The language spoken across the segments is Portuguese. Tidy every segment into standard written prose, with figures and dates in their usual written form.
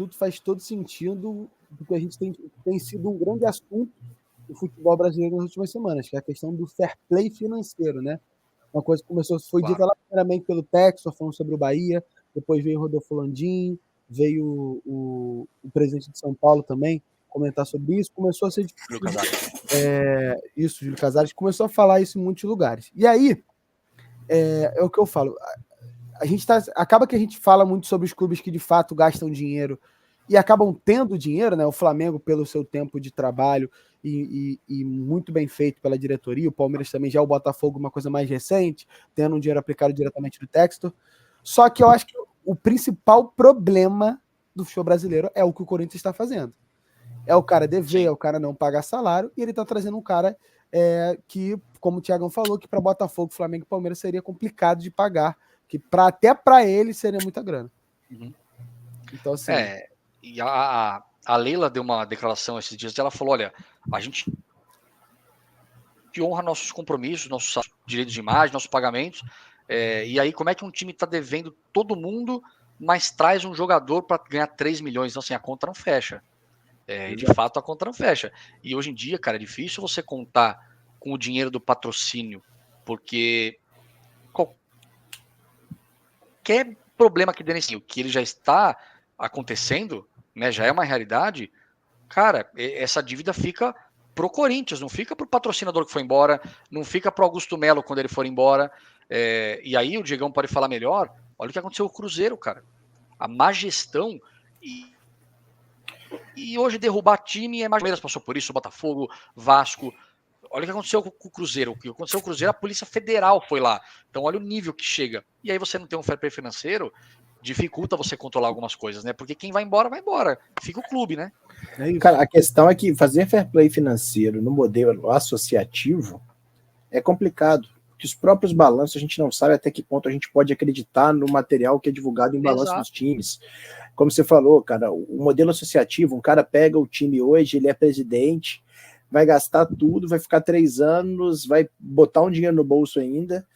tudo faz todo sentido, porque a gente tem sido um grande assunto do futebol brasileiro nas últimas semanas, que é a questão do fair play financeiro, né? Uma coisa que foi dita lá primeiramente pelo Textor, falando sobre o Bahia, depois veio o Rodolfo Landim, veio o presidente de São Paulo também comentar sobre isso, começou a ser Júlio Casares. Júlio Casares começou a falar isso em muitos lugares. E aí, é o que eu falo, acaba que a gente fala muito sobre os clubes que de fato gastam dinheiro e acabam tendo dinheiro, né? O Flamengo pelo seu tempo de trabalho e muito bem feito pela diretoria, o Palmeiras também, já o Botafogo uma coisa mais recente, tendo um dinheiro aplicado diretamente do Textor. Só que eu acho que o principal problema do futebol brasileiro é o que o Corinthians está fazendo. É o cara dever, é o cara não pagar salário, e ele tá trazendo um cara que, como o Thiagão falou, que para Botafogo, Flamengo e Palmeiras seria complicado de pagar, que até para ele seria muita grana. Uhum. Então, assim. E a Leila deu uma declaração esses dias, ela falou: olha, a gente honra nossos compromissos, nossos direitos de imagem, nossos pagamentos, e aí como é que um time está devendo todo mundo, mas traz um jogador para ganhar 3 milhões? Então, assim, a conta não fecha. De fato, a conta não fecha. E hoje em dia, cara, é difícil você contar com o dinheiro do patrocínio, porque qualquer problema que dê nesse que ele já está acontecendo, né, já é uma realidade, cara, essa dívida fica pro Corinthians, não fica pro patrocinador que foi embora, não fica pro Augusto Melo quando ele for embora. E aí o Diegão pode falar melhor. Olha o que aconteceu com o Cruzeiro, cara. A má gestão e hoje derrubar time é mais ou menos, passou por isso, Botafogo, Vasco. Olha o que aconteceu com o Cruzeiro. O que aconteceu com o Cruzeiro, a Polícia Federal foi lá. Então olha o nível que chega. E aí você não tem um fair play financeiro, dificulta você controlar algumas coisas, né? Porque quem vai embora, fica o clube, né? Cara, a questão é que fazer fair play financeiro no modelo associativo é complicado. Porque os próprios balanços, a gente não sabe até que ponto a gente pode acreditar no material que é divulgado em balanço dos times. Como você falou, cara, o modelo associativo, um cara pega o time hoje, ele é presidente, vai gastar tudo, vai ficar 3 anos, vai botar um dinheiro no bolso ainda,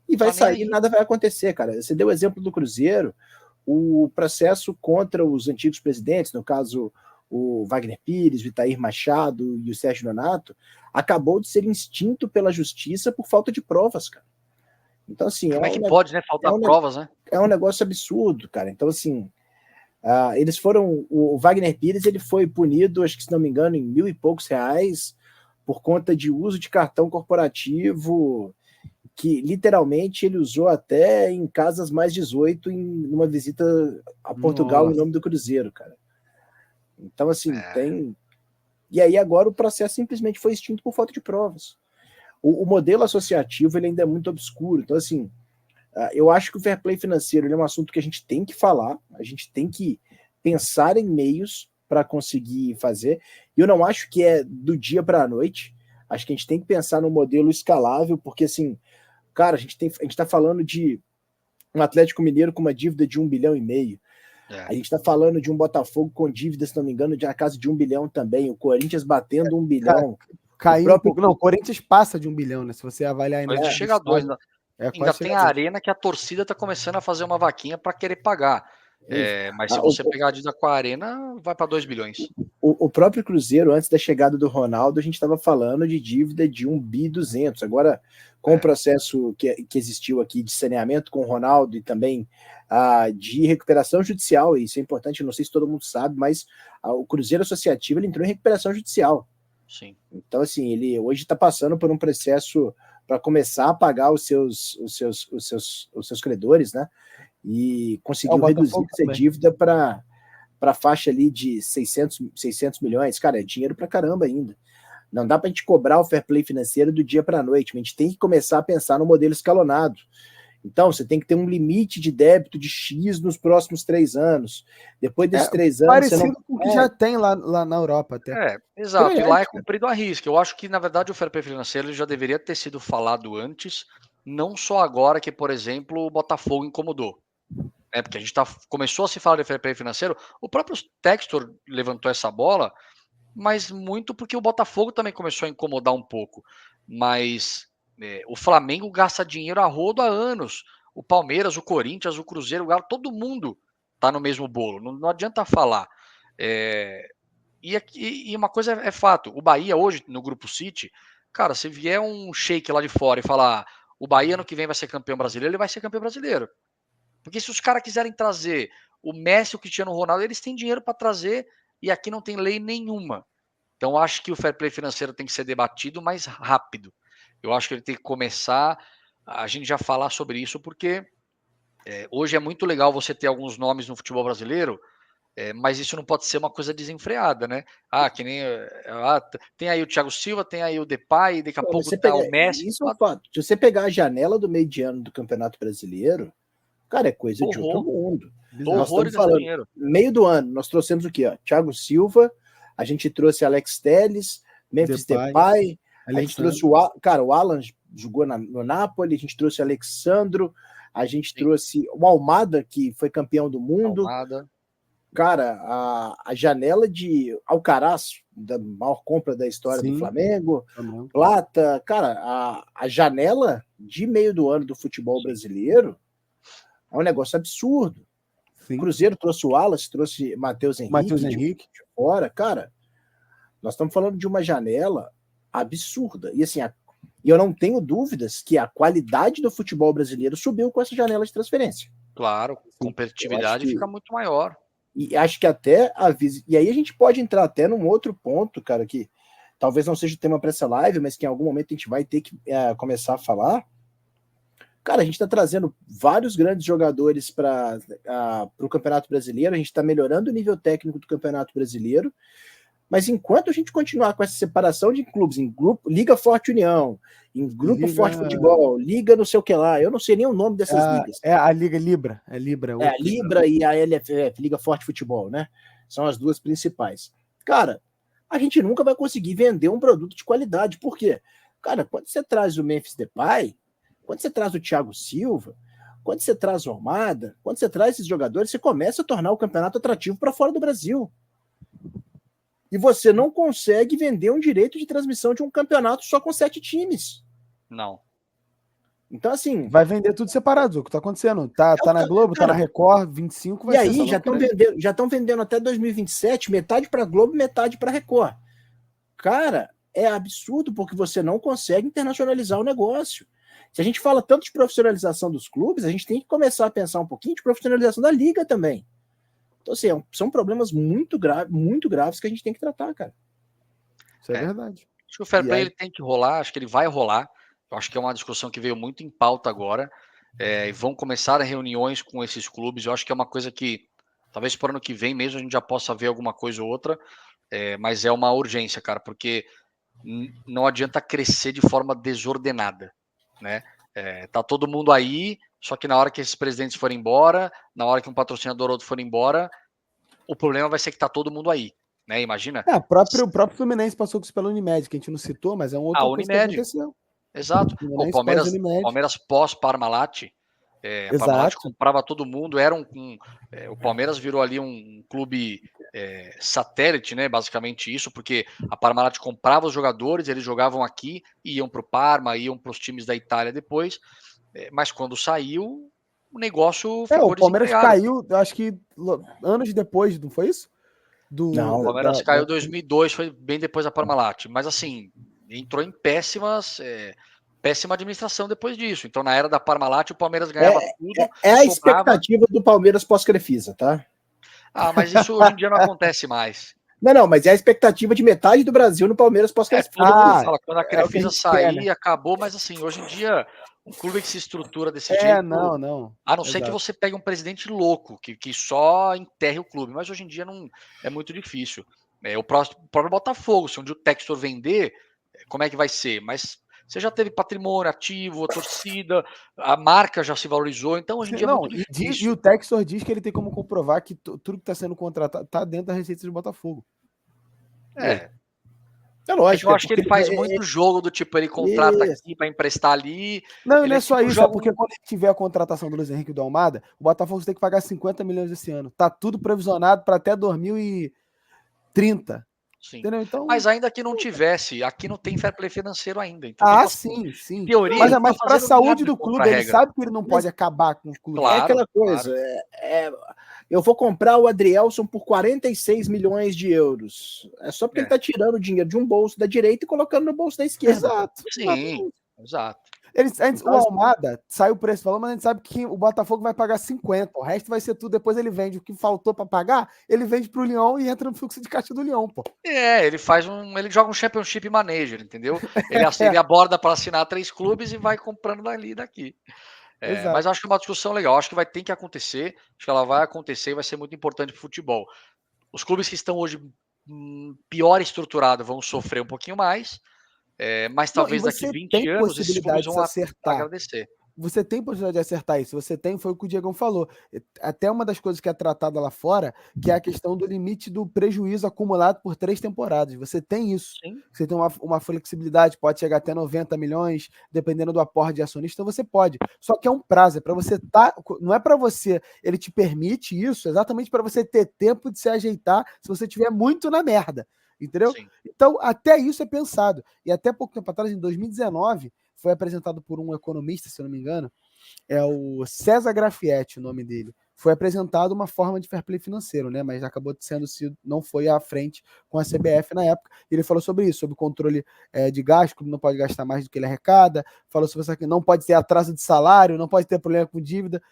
e vai sair e nada vai acontecer, cara. Você deu o exemplo do Cruzeiro, o processo contra os antigos presidentes, no caso o Wagner Pires, o Itair Machado e o Sérgio Nonato, acabou de ser extinto pela justiça por falta de provas, cara. Então, assim... Como é que pode, né? Faltar provas, né? É um negócio absurdo, cara. Então, assim... eles foram... O Wagner Pires, ele foi punido, acho que se não me engano, em R$1.000 e poucos por conta de uso de cartão corporativo, que literalmente ele usou até em casas mais 18 numa visita a Portugal em nome do Cruzeiro, cara. Então, assim, tem... E aí agora o processo simplesmente foi extinto por falta de provas. O modelo associativo ele ainda é muito obscuro. Então, assim, eu acho que o fair play financeiro é um assunto que a gente tem que falar, a gente tem que pensar em meios para conseguir fazer. E eu não acho que é do dia para a noite. Acho que a gente tem que pensar num modelo escalável, porque, assim, cara, a gente está falando de um Atlético Mineiro com uma dívida de 1,5 bilhão. A gente está falando de um Botafogo com dívida, se não me engano, de a casa de 1 bilhão também. O Corinthians batendo 1 bilhão. Caiu próprio... um pouco. Não, o Corinthians passa de 1 bilhão, né? Se você avaliar ainda. Mas chega a 2, né? Ainda tem a Arena que a torcida está começando a fazer uma vaquinha para querer pagar. Mas se você pegar a dívida com a Arena, vai para 2 bilhões. O próprio Cruzeiro, antes da chegada do Ronaldo, a gente estava falando de dívida de 1,2 bi. Agora, com o processo que existiu aqui de saneamento com o Ronaldo e também de recuperação judicial, e isso é importante, não sei se todo mundo sabe, mas o Cruzeiro Associativo ele entrou em recuperação judicial. Sim. Então, assim, ele hoje está passando por um processo para começar a pagar os seus credores, né? E conseguiu reduzir essa dívida para a faixa ali de 600 milhões. Cara, é dinheiro para caramba ainda. Não dá para a gente cobrar o fair play financeiro do dia para a noite. A gente tem que começar a pensar no modelo escalonado. Então, você tem que ter um limite de débito de X nos próximos 3 anos. Depois desses 3 anos... Parecido você não... com o que já tem lá na Europa até. Exato. E lá é cumprido a risca. Eu acho que, na verdade, o fair play financeiro já deveria ter sido falado antes, não só agora que, por exemplo, o Botafogo incomodou. Porque a gente começou a se falar de fair play financeiro, o próprio Textor levantou essa bola, mas muito porque o Botafogo também começou a incomodar um pouco. Mas o Flamengo gasta dinheiro a rodo há anos. O Palmeiras, o Corinthians, o Cruzeiro, o Galo, todo mundo tá no mesmo bolo. Não adianta falar. E uma coisa é fato, o Bahia hoje, no Grupo City, cara, se vier um shake lá de fora e falar o Bahia ano que vem vai ser campeão brasileiro, ele vai ser campeão brasileiro. Porque se os caras quiserem trazer o Messi, o Cristiano Ronaldo, eles têm dinheiro para trazer e aqui não tem lei nenhuma. Então acho que o fair play financeiro tem que ser debatido mais rápido. Eu acho que ele tem que começar a gente já falar sobre isso, porque hoje é muito legal você ter alguns nomes no futebol brasileiro, mas isso não pode ser uma coisa desenfreada, né? Que nem tem aí o Thiago Silva, tem aí o Depay, daqui a pouco tá o Messi. Isso é um fato. Se você pegar a janela do meio de ano do Campeonato Brasileiro, cara, é coisa de outro mundo. Nós estamos falando, dinheiro. Meio do ano, nós trouxemos o quê? Thiago Silva, a gente trouxe Alex Telles, Memphis Depay, a gente trouxe o Alan jogou no Napoli, a gente trouxe o Alexandro, a gente trouxe o Almada, que foi campeão do mundo. Cara, a janela de Alcaraz, da maior compra da história do Flamengo, Plata, cara, a janela de meio do ano do futebol brasileiro é um negócio absurdo. Sim. Cruzeiro trouxe o Wallace, trouxe Matheus Henrique de fora. Cara, nós estamos falando de uma janela absurda. E assim, eu não tenho dúvidas que a qualidade do futebol brasileiro subiu com essa janela de transferência. Claro, a competitividade fica muito maior. E acho que até e aí a gente pode entrar até num outro ponto, cara, que talvez não seja o tema para essa live, mas que em algum momento a gente vai ter que começar a falar. Cara, a gente está trazendo vários grandes jogadores para o Campeonato Brasileiro, a gente está melhorando o nível técnico do Campeonato Brasileiro, mas enquanto a gente continuar com essa separação de clubes em grupo, Liga Forte União, em Grupo Forte Futebol, Liga não sei o que lá, eu não sei nem o nome dessas ligas. É a Liga Libra. A Libra e a LFF, Liga Forte Futebol, né? São as duas principais. Cara, a gente nunca vai conseguir vender um produto de qualidade. Por quê? Cara, quando você traz o Memphis Depay, quando você traz o Thiago Silva, quando você traz o Almada, quando você traz esses jogadores, você começa a tornar o campeonato atrativo para fora do Brasil. E você não consegue vender um direito de transmissão de um campeonato só com 7 times. Não. Então, assim... Vai vender tudo separado, o que tá acontecendo. Tá na Globo, cara, tá na Record, 25 vai ser. E aí, já estão vendendo até 2027, metade para Globo, metade para Record. Cara, é absurdo, porque você não consegue internacionalizar o negócio. Se a gente fala tanto de profissionalização dos clubes, a gente tem que começar a pensar um pouquinho de profissionalização da liga também. Então, assim, são problemas muito graves que a gente tem que tratar, cara. Isso é verdade. Acho que o fair play ele tem que rolar, acho que ele vai rolar. Eu acho que é uma discussão que veio muito em pauta agora. E vão começar reuniões com esses clubes. Eu acho que é uma coisa que, talvez para o ano que vem mesmo, a gente já possa ver alguma coisa ou outra. Mas é uma urgência, cara, porque não adianta crescer de forma desordenada, né? Tá todo mundo aí, só que na hora que esses presidentes forem embora, na hora que um patrocinador ou outro for embora, o problema vai ser que tá todo mundo aí, né? Imagina. O próprio Fluminense passou com isso pela Unimed, que a gente não citou, mas é um outro coisa que aconteceu. Exato. O Palmeiras pós-Parmalat, a Parmalat comprava todo mundo, o Palmeiras virou ali um clube satélite, né? Basicamente isso, porque a Parmalat comprava os jogadores, eles jogavam aqui, iam para o Parma, iam para os times da Itália depois, mas quando saiu, o negócio ficou o Palmeiras caiu, acho que anos depois, não foi isso? Não, o Palmeiras caiu em 2002, foi bem depois da Parmalat, mas assim, entrou em péssima administração depois disso. Então, na era da Parmalat, o Palmeiras ganhava tudo. A expectativa do Palmeiras pós-Crefisa, tá? Mas isso hoje em dia não acontece mais. Não, mas é a expectativa de metade do Brasil no Palmeiras pós-Crefisa. Todo mundo fala, quando a Crefisa sair, acabou, mas assim, hoje em dia, um clube que se estrutura desse jeito... não. A não ser que você pegue um presidente louco, que só enterre o clube, mas hoje em dia não é muito difícil. O próprio Botafogo, se um dia o Textor vender, como é que vai ser? Mas você já teve patrimônio ativo, a torcida, a marca já se valorizou, então hoje em dia é muito difícil. E o Textor diz que ele tem como comprovar que tudo que está sendo contratado está dentro da receita do Botafogo. É lógico. Eu acho que ele faz muito jogo do tipo, ele contrata aqui para emprestar ali. Não é só isso, porque quando tiver a contratação do Luiz Henrique e do Almada, o Botafogo tem que pagar 50 milhões esse ano. Tá tudo previsionado para até 2030. Sim. Então, mas ainda que não tivesse, aqui não tem fair play financeiro ainda. Então, sim. Teoria, mas para a saúde do clube, ele sabe que ele não pode acabar com o clube. Claro, é aquela coisa. eu vou comprar o Adrielson por 46 milhões de euros. É só porque ele está tirando o dinheiro de um bolso da direita e colocando no bolso da esquerda. Exato. Sim, exato. O Almada saiu por esse valor, mas a gente sabe que o Botafogo vai pagar 50. O resto vai ser tudo, depois ele vende. O que faltou para pagar, ele vende pro Lyon e entra no fluxo de caixa do Lyon, pô. Ele joga um Championship Manager, entendeu? Ele aborda para assinar 3 clubes e vai comprando dali e daqui. Mas acho que é uma discussão legal, acho que ter que acontecer, acho que ela vai acontecer e vai ser muito importante para o futebol. Os clubes que estão hoje pior estruturados vão sofrer um pouquinho mais, mas talvez daqui 20 anos esses clubes vão agradecer. Você tem possibilidade de acertar isso. Você tem, foi o que o Diegão falou. Até uma das coisas que é tratada lá fora, que é a questão do limite do prejuízo acumulado por 3 temporadas. Você tem isso. Sim. Você tem uma flexibilidade, pode chegar até 90 milhões, dependendo do aporte de acionista, então você pode. Só que é um prazo, é para você não é para você, ele te permite isso exatamente para você ter tempo de se ajeitar se você tiver muito na merda. Entendeu? Sim. Então, até isso é pensado. E até pouco tempo atrás, em 2019, foi apresentado por um economista, se eu não me engano, é o César Grafietti, o nome dele. Foi apresentado uma forma de fair play financeiro, né? Mas acabou não foi à frente com a CBF na época. Ele falou sobre isso, sobre o controle de gasto, que não pode gastar mais do que ele arrecada, falou sobre isso que não pode ter atraso de salário, não pode ter problema com dívida.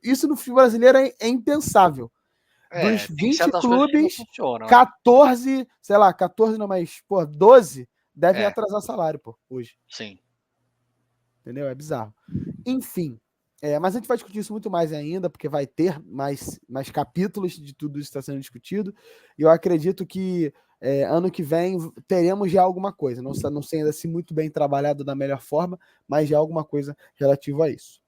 Isso no futebol brasileiro é impensável. Dos 20 clubes, 14, sei lá, 14 não, mas, 12 devem atrasar salário, hoje. Sim. Entendeu? É bizarro. Enfim, mas a gente vai discutir isso muito mais ainda, porque vai ter mais capítulos de tudo isso que está sendo discutido, e eu acredito que ano que vem teremos já alguma coisa, não sei ainda se muito bem trabalhado da melhor forma, mas já alguma coisa relativa a isso.